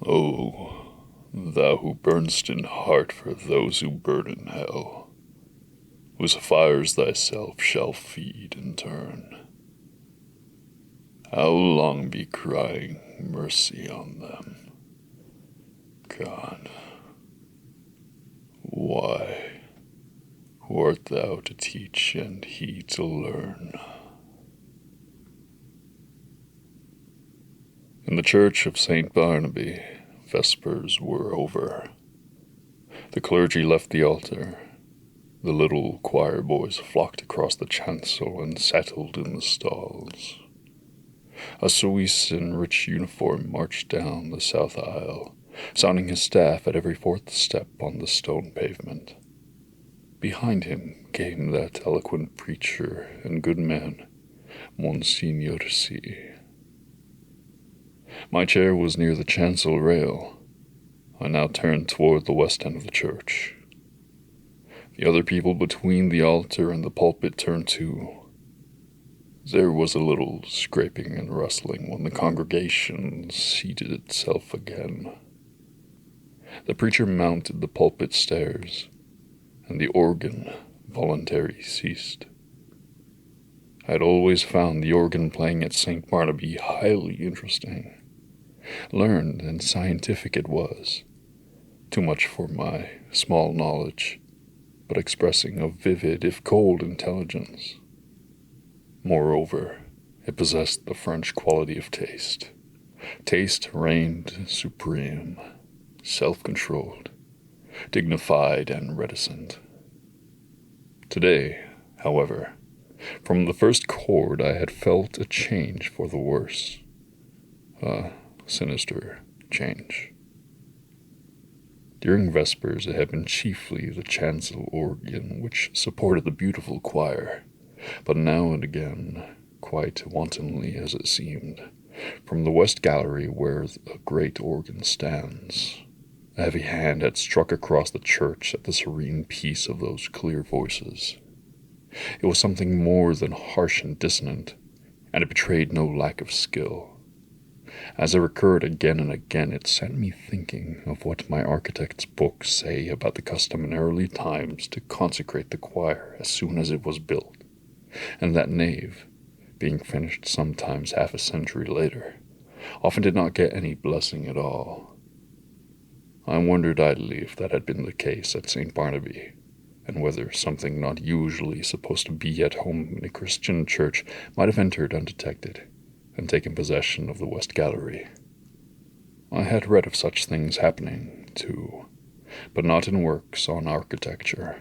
O thou who burn'st in heart for those who burn in hell, whose fires thyself shall feed in turn, how long be crying mercy on them? God, why? Who art thou to teach and he to learn? In the church of St. Barnaby, vespers were over. The clergy left the altar. The little choir boys flocked across the chancel and settled in the stalls. A Swiss in rich uniform marched down the south aisle, sounding his staff at every fourth step on the stone pavement. Behind him came that eloquent preacher and good man, Monsignor C. My chair was near the chancel rail. I now turned toward the west end of the church. The other people between the altar and the pulpit turned too. There was a little scraping and rustling when the congregation seated itself again. The preacher mounted the pulpit stairs, and the organ voluntarily ceased. I had always found the organ playing at St. Barnaby highly interesting. Learned and scientific it was, too much for my small knowledge, but expressing a vivid, if cold, intelligence. Moreover, it possessed the French quality of taste. Taste reigned supreme, self-controlled, dignified and reticent. Today, however, from the first chord I had felt a change for the worse. A sinister change. During vespers it had been chiefly the chancel organ which supported the beautiful choir, but now and again, quite wantonly as it seemed, from the west gallery where a great organ stands, a heavy hand had struck across the church at the serene peace of those clear voices. It was something more than harsh and dissonant, and it betrayed no lack of skill. As it recurred again and again, it set me thinking of what my architect's books say about the custom in early times to consecrate the choir as soon as it was built, and that nave, being finished sometimes half a century later, often did not get any blessing at all. I wondered idly if that had been the case at St. Barnaby, and whether something not usually supposed to be at home in a Christian church might have entered undetected and taken possession of the West Gallery. I had read of such things happening, too, but not in works on architecture.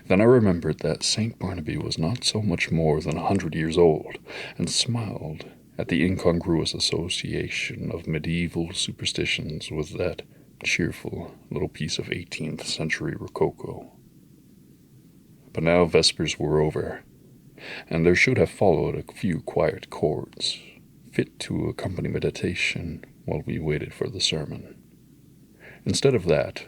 Then I remembered that St. Barnaby was not so much more than 100 years old, and smiled at the incongruous association of medieval superstitions with that cheerful little piece of 18th century rococo. But now vespers were over, and there should have followed a few quiet chords, fit to accompany meditation while we waited for the sermon. Instead of that,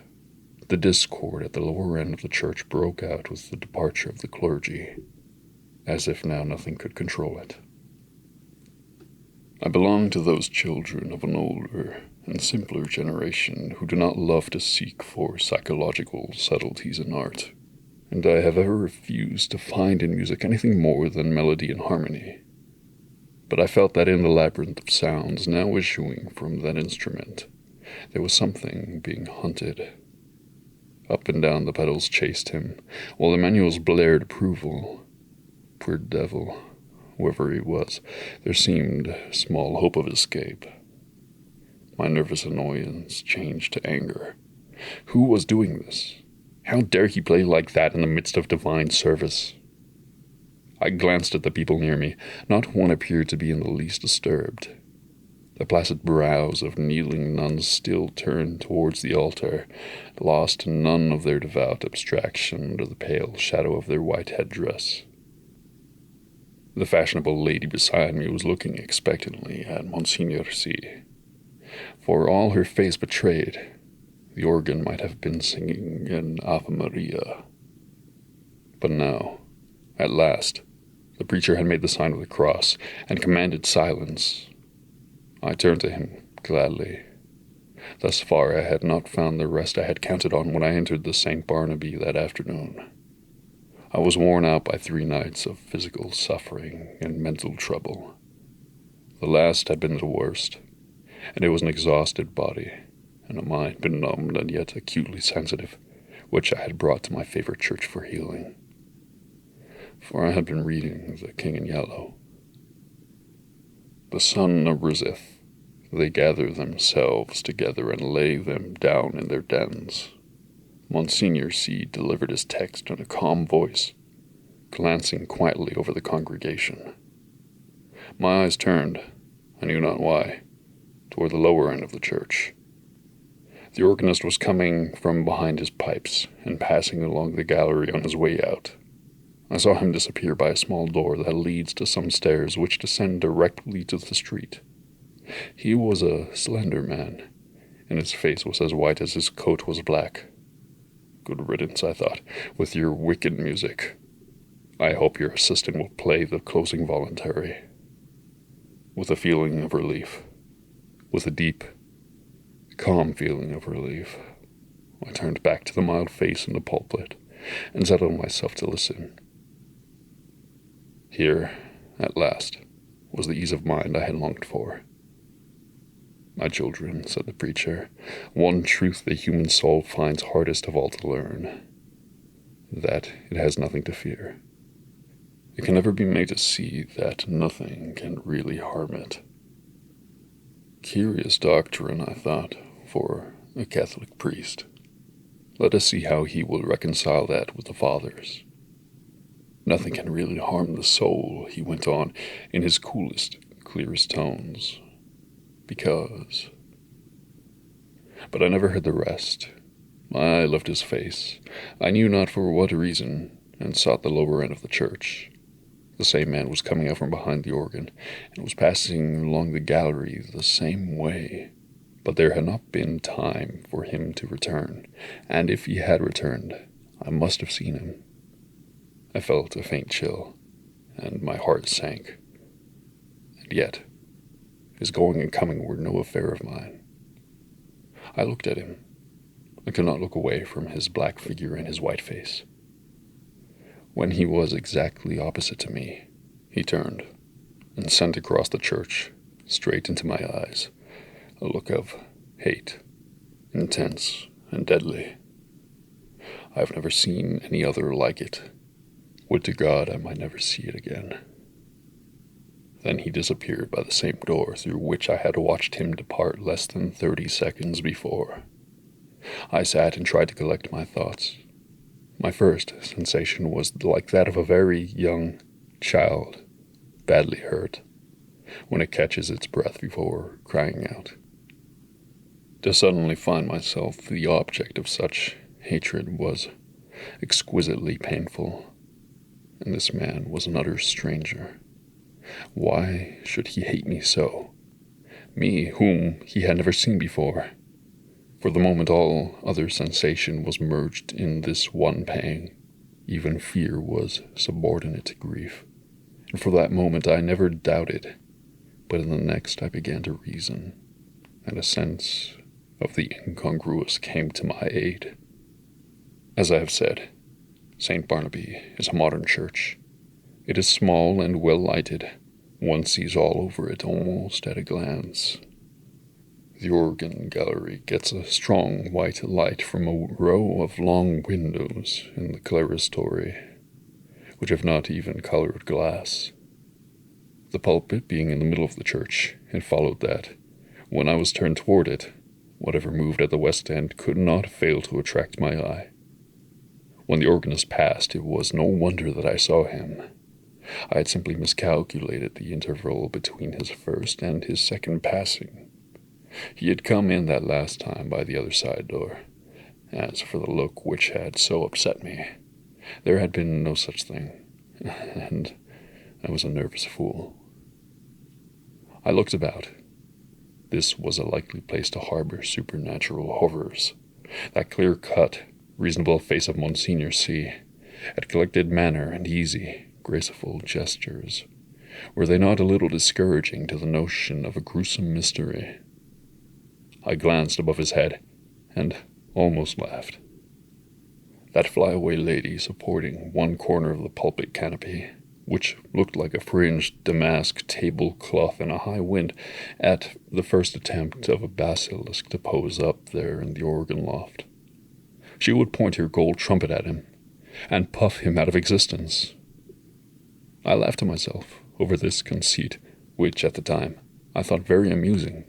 the discord at the lower end of the church broke out with the departure of the clergy, as if now nothing could control it. I belong to those children of an older and simpler generation who do not love to seek for psychological subtleties in art, and I have ever refused to find in music anything more than melody and harmony. But I felt that in the labyrinth of sounds now issuing from that instrument, there was something being hunted. Up and down the pedals chased him, while the manuals blared approval. Poor devil, whoever he was, there seemed small hope of escape. My nervous annoyance changed to anger. Who was doing this? How dare he play like that in the midst of divine service? I glanced at the people near me. Not one appeared to be in the least disturbed. The placid brows of kneeling nuns still turned towards the altar, lost none of their devout abstraction under the pale shadow of their white headdress. The fashionable lady beside me was looking expectantly at Monsignor C. For all her face betrayed, the organ might have been singing an Ave Maria. But now, at last, the preacher had made the sign of the cross and commanded silence. I turned to him gladly. Thus far I had not found the rest I had counted on when I entered the St. Barnaby that afternoon. I was worn out by 3 nights of physical suffering and mental trouble. The last had been the worst, and it was an exhausted body, and a mind benumbed and yet acutely sensitive, which I had brought to my favorite church for healing. For I had been reading The King in Yellow. The sun ariseth, they gather themselves together and lay them down in their dens. Monsignor C. delivered his text in a calm voice, glancing quietly over the congregation. My eyes turned, I knew not why, toward the lower end of the church. The organist was coming from behind his pipes and passing along the gallery on his way out. I saw him disappear by a small door that leads to some stairs which descend directly to the street. He was a slender man, and his face was as white as his coat was black. Good riddance, I thought, with your wicked music. I hope your assistant will play the closing voluntary. With a feeling of relief, with a deep, calm feeling of relief, I turned back to the mild face in the pulpit and settled myself to listen. Here, at last, was the ease of mind I had longed for. My children, said the preacher, one truth the human soul finds hardest of all to learn, that it has nothing to fear. It can never be made to see that nothing can really harm it. Curious doctrine, I thought, for a Catholic priest. Let us see how he will reconcile that with the Fathers. Nothing can really harm the soul, he went on in his coolest, clearest tones. Because... But I never heard the rest. My eye left his face, I knew not for what reason, and sought the lower end of the church. The same man was coming out from behind the organ, and was passing along the gallery the same way. But there had not been time for him to return, and if he had returned, I must have seen him. I felt a faint chill, and my heart sank. And yet, his going and coming were no affair of mine. I looked at him. I could not look away from his black figure and his white face. When he was exactly opposite to me, he turned and sent across the church, straight into my eyes, a look of hate, intense and deadly. I have never seen any other like it. Would to God I might never see it again. Then he disappeared by the same door through which I had watched him depart less than 30 seconds before. I sat and tried to collect my thoughts. My first sensation was like that of a very young child, badly hurt, when it catches its breath before crying out. To suddenly find myself the object of such hatred was exquisitely painful, and this man was an utter stranger. Why should he hate me so? Me, whom he had never seen before? For the moment all other sensation was merged in this one pang. Even fear was subordinate to grief. And for that moment I never doubted, but in the next I began to reason, and a sense of the incongruous came to my aid. As I have said, St. Barnaby is a modern church. It is small and well lighted. One sees all over it almost at a glance. The organ gallery gets a strong white light from a row of long windows in the clerestory, which have not even colored glass. The pulpit being in the middle of the church, it followed that, when I was turned toward it, whatever moved at the west end could not fail to attract my eye. When the organist passed, it was no wonder that I saw him. I had simply miscalculated the interval between his first and his second passing. He had come in that last time by the other side door. As for the look which had so upset me, there had been no such thing, and I was a nervous fool. I looked about. This was a likely place to harbor supernatural horrors. That clear-cut, reasonable face of Monsignor C., at collected manner and easy, graceful gestures, were they not a little discouraging to the notion of a gruesome mystery? I glanced above his head, and almost laughed. That flyaway lady supporting one corner of the pulpit canopy, which looked like a fringed damask tablecloth in a high wind, at the first attempt of a basilisk to pose up there in the organ loft. She would point her gold trumpet at him, and puff him out of existence. I laughed to myself over this conceit, which at the time I thought very amusing,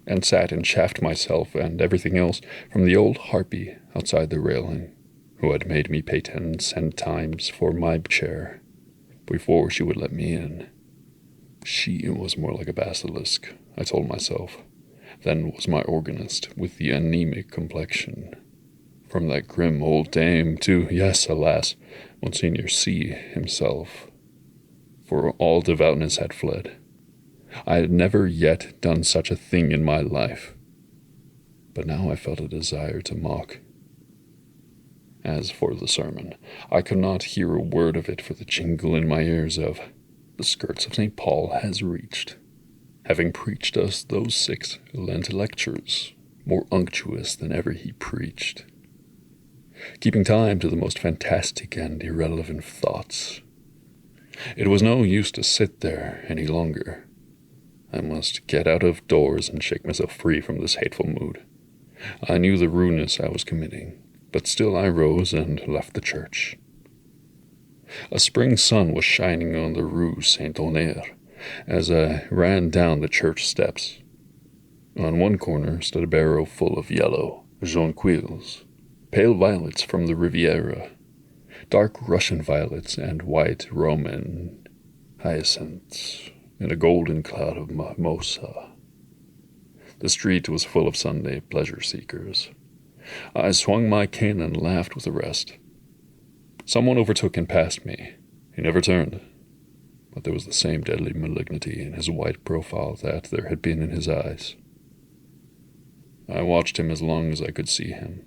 and sat and chaffed myself and everything else from the old harpy outside the railing, who had made me pay 10 centimes for my chair before she would let me in. She was more like a basilisk, I told myself, than was my organist with the anemic complexion. From that grim old dame to, yes, alas, Monsignor C. himself. For all devoutness had fled. I had never yet done such a thing in my life. But now I felt a desire to mock. As for the sermon, I could not hear a word of it for the jingle in my ears of, "The skirts of St. Paul has reached, having preached us those 6 Lent lectures, more unctuous than ever he preached," keeping time to the most fantastic and irrelevant thoughts. It was no use to sit there any longer. I must get out of doors and shake myself free from this hateful mood. I knew the rudeness I was committing, but still I rose and left the church. A spring sun was shining on the Rue Saint-Honoré as I ran down the church steps. On one corner stood a barrow full of yellow jonquils, pale violets from the Riviera, dark Russian violets, and white Roman hyacinths in a golden cloud of mimosa. The street was full of Sunday pleasure-seekers. I swung my cane and laughed with the rest. Someone overtook and passed me. He never turned, but there was the same deadly malignity in his white profile that there had been in his eyes. I watched him as long as I could see him.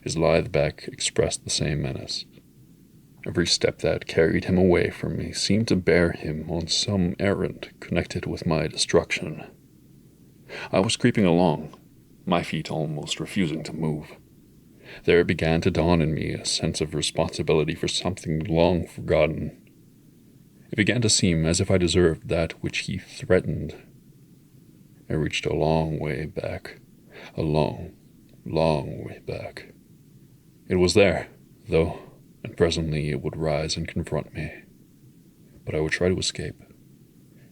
His lithe back expressed the same menace. Every step that carried him away from me seemed to bear him on some errand connected with my destruction. I was creeping along, my feet almost refusing to move. There began to dawn in me a sense of responsibility for something long forgotten. It began to seem as if I deserved that which he threatened. I reached a long way back, a long, long way back. It was there, though, and presently it would rise and confront me. But I would try to escape,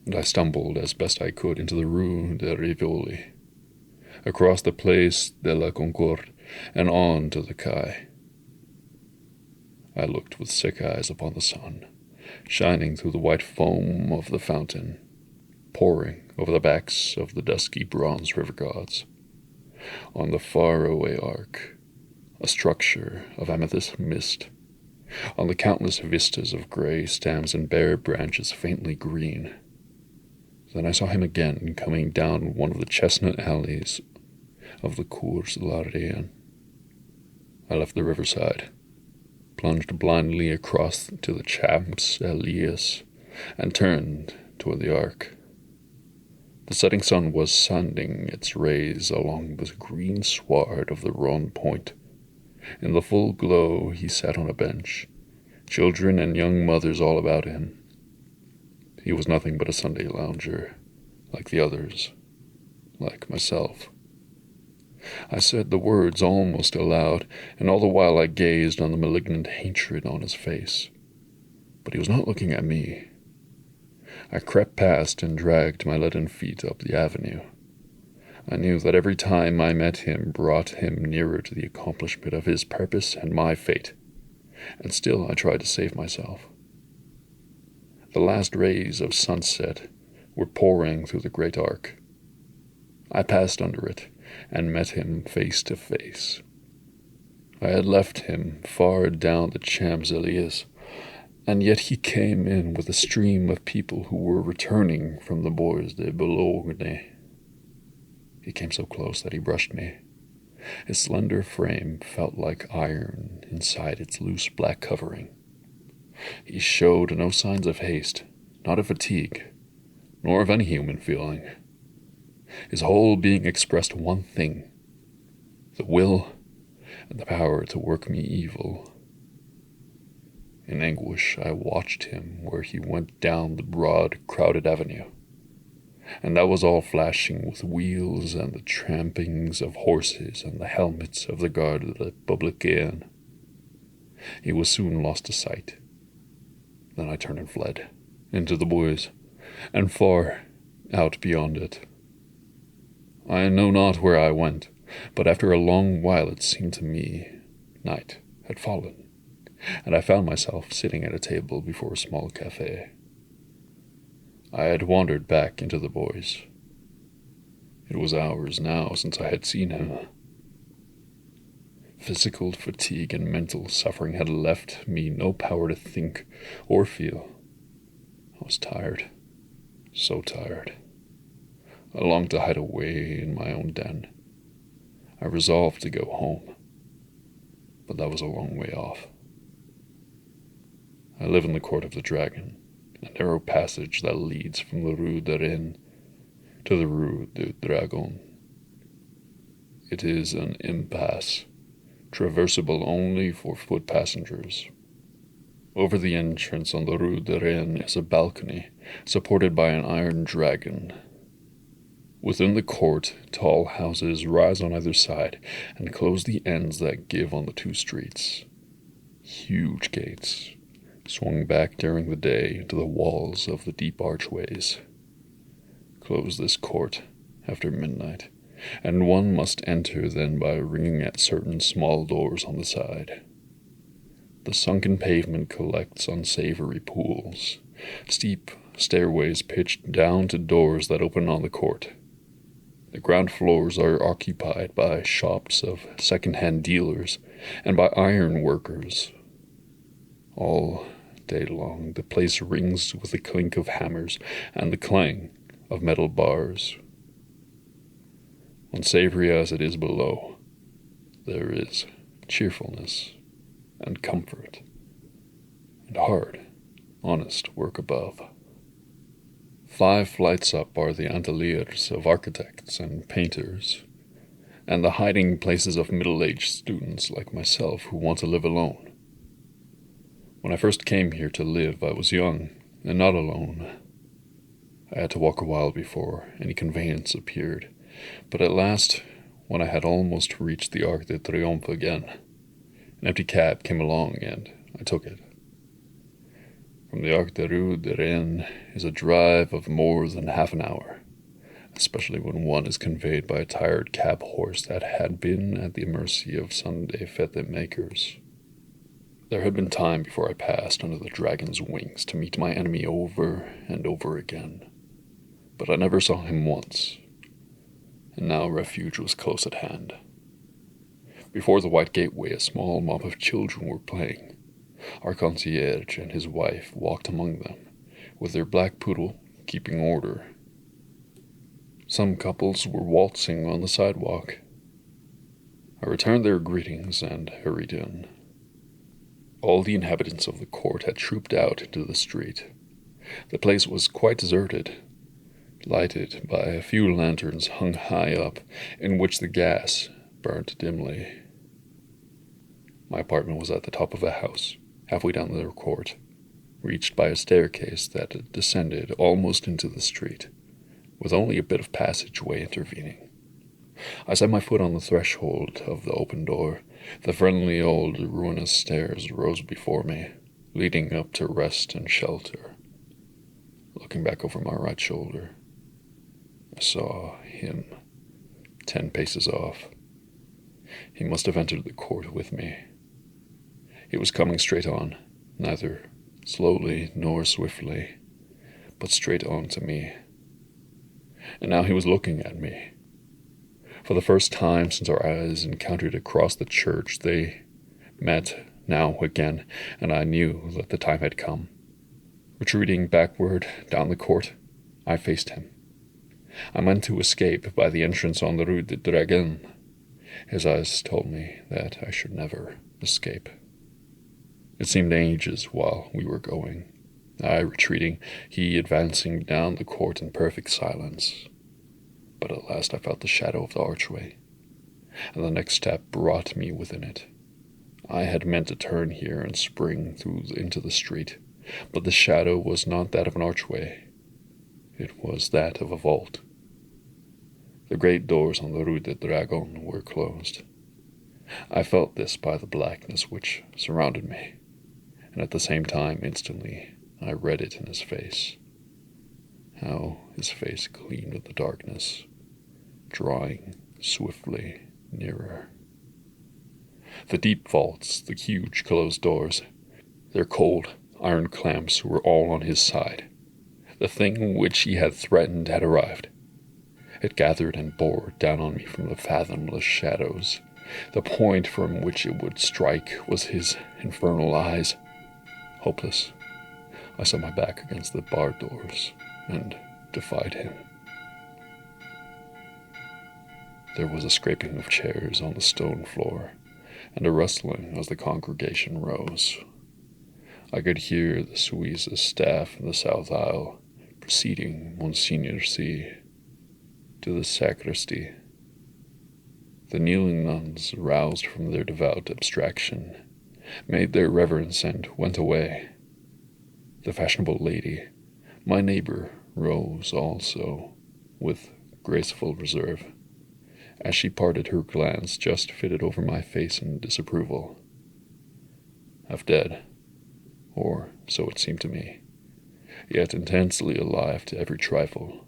and I stumbled as best I could into the Rue de Rivoli, across the Place de la Concorde, and on to the quai. I looked with sick eyes upon the sun, shining through the white foam of the fountain, pouring over the backs of the dusky bronze river gods. On the far-away arc, a structure of amethyst mist, on the countless vistas of gray stems and bare branches faintly green. Then I saw him again coming down one of the chestnut alleys of the Cours la Reine. I left the riverside, plunged blindly across to the Champs-Élysées, and turned toward the Arc. The setting sun was sending its rays along the green sward of the Rhone Point. In the full glow he sat on a bench, children and young mothers all about him. He was nothing but a Sunday lounger, like the others, like myself. I said the words almost aloud, and all the while I gazed on the malignant hatred on his face. But he was not looking at me. I crept past and dragged my leaden feet up the avenue. I knew that every time I met him brought him nearer to the accomplishment of his purpose and my fate, and still I tried to save myself. The last rays of sunset were pouring through the great arc. I passed under it and met him face to face. I had left him far down the Champs-Élysées, and yet he came in with a stream of people who were returning from the Bois de Boulogne. He came so close that he brushed me. His slender frame felt like iron inside its loose black covering. He showed no signs of haste, not of fatigue, nor of any human feeling. his whole being expressed one thing: the will and the power to work me evil. In anguish I watched him where he went down the broad, crowded avenue, and that was all flashing with wheels and the trampings of horses and the helmets of the Garde Républicaine. He was soon lost to sight. Then I turned and fled, into the Bois, and far out beyond it. I know not where I went, but after a long while it seemed to me night had fallen, and I found myself sitting at a table before a small cafe. I had wandered back into the Bois. It was hours now since I had seen him. Physical fatigue and mental suffering had left me no power to think or feel. I was tired, so tired. I longed to hide away in my own den. I resolved to go home, but that was a long way off. I live in the Court of the Dragon, a narrow passage that leads from the Rue de Rennes to the Rue du Dragon. It is an impasse, traversable only for foot passengers. Over the entrance on the Rue de Rennes is a balcony supported by an iron dragon. Within the court, tall houses rise on either side and close the ends that give on the two streets. Huge gates swung back during the day into the walls of the deep archways close this court after midnight, and one must enter then by ringing at certain small doors on the side. The sunken pavement collects unsavory pools, steep stairways pitched down to doors that open on the court. The ground floors are occupied by shops of second-hand dealers and by iron workers. All day long the place rings with the clink of hammers and the clang of metal bars. Unsavory as it is below, there is cheerfulness and comfort and hard, honest work above. 5 flights up are the ateliers of architects and painters, and the hiding places of middle-aged students like myself who want to live alone. When I first came here to live, I was young and not alone. I had to walk a while before any conveyance appeared, but at last, when I had almost reached the Arc de Triomphe again, an empty cab came along and I took it. From the Arc de Rue de Rennes is a drive of more than half an hour, especially when one is conveyed by a tired cab horse that had been at the mercy of Sunday fete makers. There had been time before I passed under the dragon's wings to meet my enemy over and over again, but I never saw him once, and now refuge was close at hand. Before the white gateway a small mob of children were playing. Our concierge and his wife walked among them, with their black poodle keeping order. Some couples were waltzing on the sidewalk. I returned their greetings and hurried in. All the inhabitants of the court had trooped out into the street. The place was quite deserted, lighted by a few lanterns hung high up, in which the gas burnt dimly. My apartment was at the top of a house, halfway down the court, reached by a staircase that descended almost into the street, with only a bit of passageway intervening. I set my foot on the threshold of the open door. The friendly old ruinous stairs rose before me, leading up to rest and shelter. Looking back over my right shoulder, I saw him 10 paces off. He must have entered the court with me. He was coming straight on, neither slowly nor swiftly, but straight on to me. And now he was looking at me. For the first time since our eyes encountered across the church, they met now again, and I knew that the time had come. Retreating backward down the court, I faced him. I meant to escape by the entrance on the Rue de Dragon. His eyes told me that I should never escape. It seemed ages while we were going, I retreating, he advancing down the court in perfect silence. But at last I felt the shadow of the archway, and the next step brought me within it. I had meant to turn here and spring through into the street, but the shadow was not that of an archway. It was that of a vault. The great doors on the Rue de Dragon were closed. I felt this by the blackness which surrounded me, and at the same time, instantly, I read it in his face. How his face gleamed in the darkness, drawing swiftly nearer. The deep vaults, the huge closed doors, their cold iron clamps were all on his side. The thing which he had threatened had arrived. It gathered and bore down on me from the fathomless shadows. The point from which it would strike was his infernal eyes. Hopeless, I set my back against the barred doors and defied him. There was a scraping of chairs on the stone floor, and a rustling as the congregation rose. I could hear the Suisse's staff in the south aisle preceding Monsignor C. to the sacristy. The kneeling nuns, roused from their devout abstraction, made their reverence and went away. The fashionable lady, my neighbor, rose also, with graceful reserve, as she parted her glance just fitted over my face in disapproval. Half dead, or so it seemed to me, yet intensely alive to every trifle.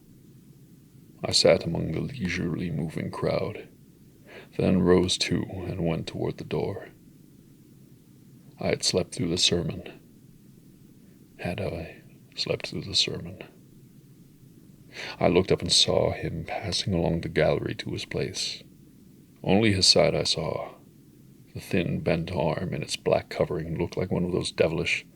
I sat among the leisurely moving crowd, then rose too and went toward the door. I had slept through the sermon. Had I slept through the sermon? I looked up and saw him passing along the gallery to his place. Only his side I saw. The thin, bent arm in its black covering looked like one of those devilish,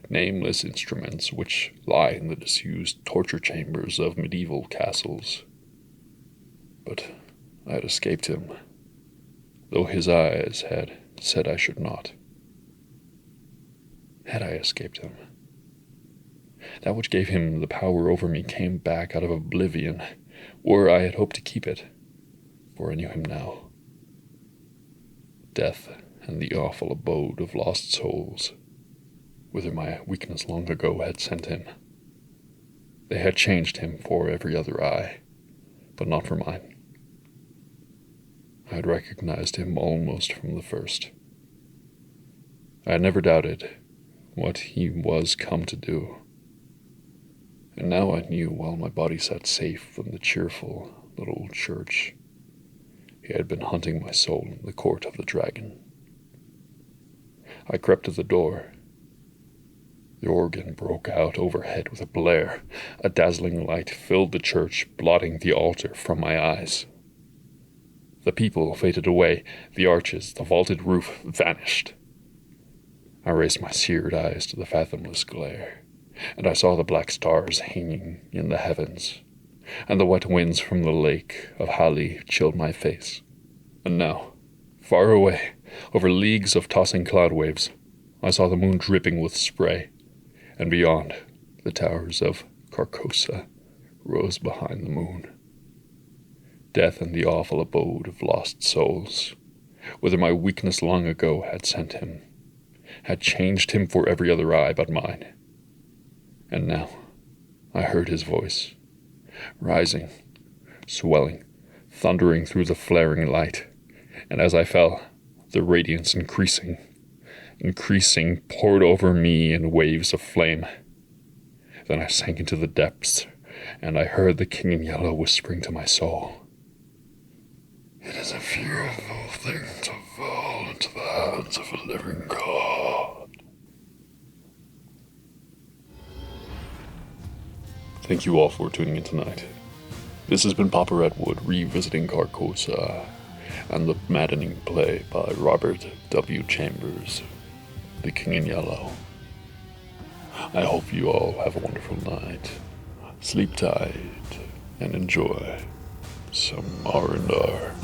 nameless instruments which lie in the disused torture chambers of medieval castles. But I had escaped him, though his eyes had said I should not. Had I escaped him? That which gave him the power over me came back out of oblivion, or I had hoped to keep it, for I knew him now. Death and the awful abode of lost souls, whither my weakness long ago had sent him. They had changed him for every other eye, but not for mine. I had recognized him almost from the first. I had never doubted what he was come to do. And now I knew, while my body sat safe in the cheerful little church, he had been hunting my soul in the court of the dragon. I crept to the door. The organ broke out overhead with a blare. A dazzling light filled the church, blotting the altar from my eyes. The people faded away. The arches, the vaulted roof vanished. I raised my seared eyes to the fathomless glare, and I saw the black stars hanging in the heavens, and the wet winds from the lake of Hali chilled my face. And now, far away, over leagues of tossing cloud waves, I saw the moon dripping with spray, and beyond, the towers of Carcosa rose behind the moon. Death and the awful abode of lost souls, whither my weakness long ago had sent him, had changed him for every other eye but mine. And now I heard his voice, rising, swelling, thundering through the flaring light, and as I fell, the radiance increasing, poured over me in waves of flame. Then I sank into the depths, and I heard the King in Yellow whispering to my soul, "It is a fearful thing to fall into the hands of a living God." Thank you all for tuning in tonight. This has been Papa Redwood revisiting Carcosa and the maddening play by Robert W. Chambers, The King in Yellow. I hope you all have a wonderful night. Sleep tight and enjoy some R&R.